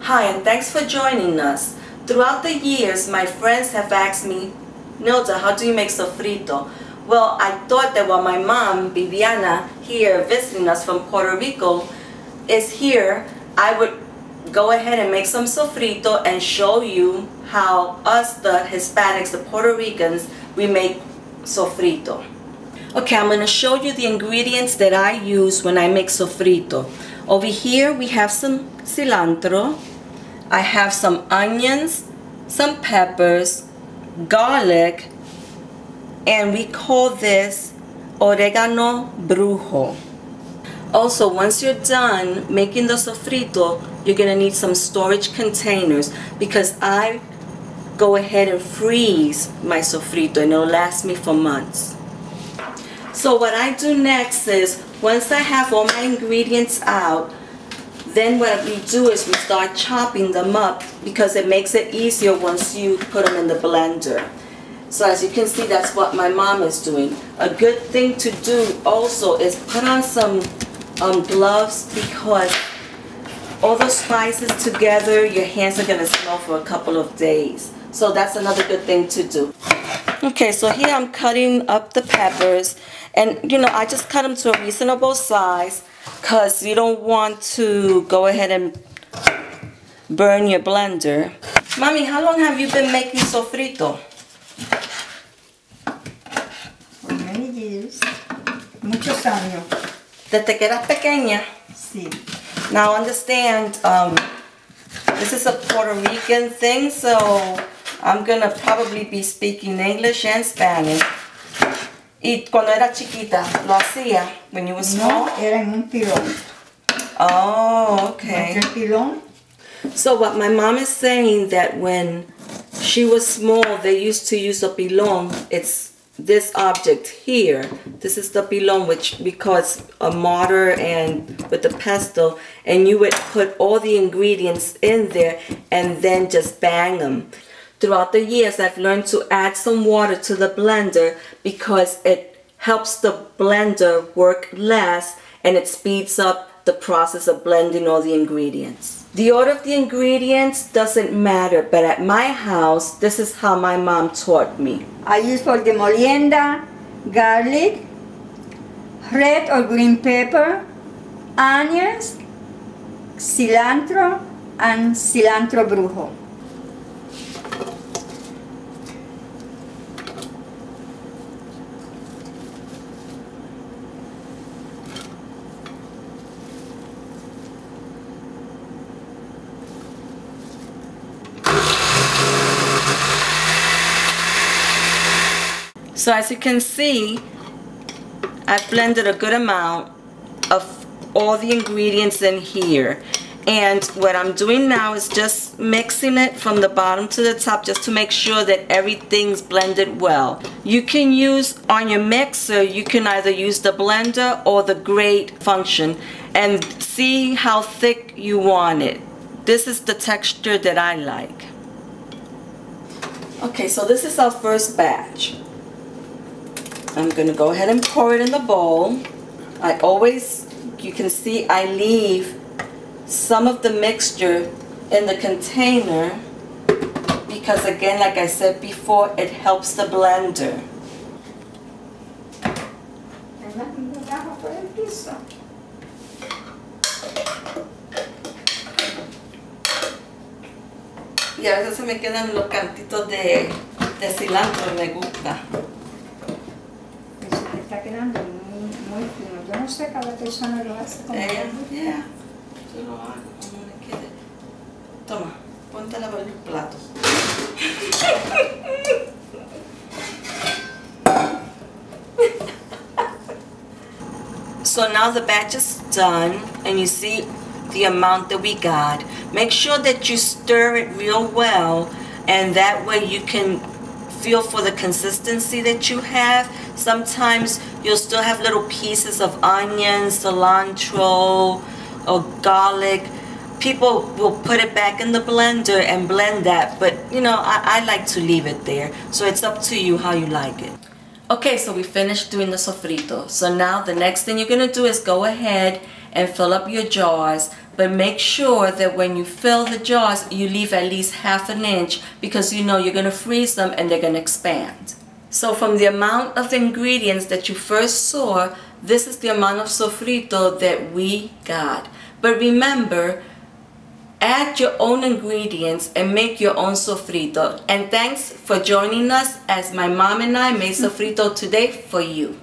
Hi, and thanks for joining us. Throughout the years, my friends have asked me, Nilda, how do you make sofrito? Well, I thought that while my mom, Viviana, here visiting us from Puerto Rico, is here, I would go ahead and make some sofrito and show you how us, the Hispanics, the Puerto Ricans, we make sofrito. Okay, I'm going to show you the ingredients that I use when I make sofrito. Over here we have some cilantro, I have some onions, some peppers, garlic, and we call this oregano brujo. Also, once you're done making the sofrito, you're going to need some storage containers because I go ahead and freeze my sofrito and it'll last me for months. So what I do next is, once I have all my ingredients out, then what we do is we start chopping them up because it makes it easier once you put them in the blender. So as you can see, that's what my mom is doing. A good thing to do also is put on some gloves because all those spices together, your hands are going to smell for a couple of days. So that's another good thing to do. Okay, so here I'm cutting up the peppers, and you know, I just cut them to a reasonable size because you don't want to go ahead and burn your blender. Mommy, how long have you been making sofrito? For many years. Muchos años. Desde que eras pequeña? Sí. Now understand, this is a Puerto Rican thing, so I'm gonna probably be speaking English and Spanish. Y cuando era chiquita, ¿lo hacía when you were small? No, era en un pilón. Oh, okay. ¿El pilón? So what my mom is saying, that when she was small, they used to use a pilón. It's this object here. This is the pilón, which we call a mortar and with the pestle, and you would put all the ingredients in there and then just bang them. Throughout the years, I've learned to add some water to the blender because it helps the blender work less and it speeds up the process of blending all the ingredients. The order of the ingredients doesn't matter, but at my house, this is how my mom taught me. I use for the molienda, garlic, red or green pepper, onions, cilantro, and cilantro brujo. So as you can see, I blended a good amount of all the ingredients in here. And what I'm doing now is just mixing it from the bottom to the top just to make sure that everything's blended well. You can use on your mixer, you can either use the blender or the grate function and see how thick you want it. This is the texture that I like. Okay, so this is our first batch. I'm going to go ahead and pour it in the bowl. I always, you can see I leave some of the mixture in the container because, again, like I said before, it helps the blender. Y a veces se me quedan los cantitos de cilantro, me gusta. Está quedando muy fino. Yo no sé, cada persona lo hace como Yeah. Yo lo hago como me quede. Toma, ponte a lavar los platos. So now the batch is done, and you see the amount that we got. Make sure that you stir it real well, and that way you can feel for the consistency that you have. Sometimes you'll still have little pieces of onion, cilantro, or garlic. People will put it back in the blender and blend that, but you know, I like to leave it there. So it's up to you how you like it. Okay, so we finished doing the sofrito. So now the next thing you're gonna do is go ahead and fill up your jars. But make sure that when you fill the jars, you leave at least ½ an inch, because you know you're going to freeze them and they're going to expand. So from the amount of ingredients that you first saw, this is the amount of sofrito that we got. But remember, add your own ingredients and make your own sofrito. And thanks for joining us as my mom and I made sofrito today for you.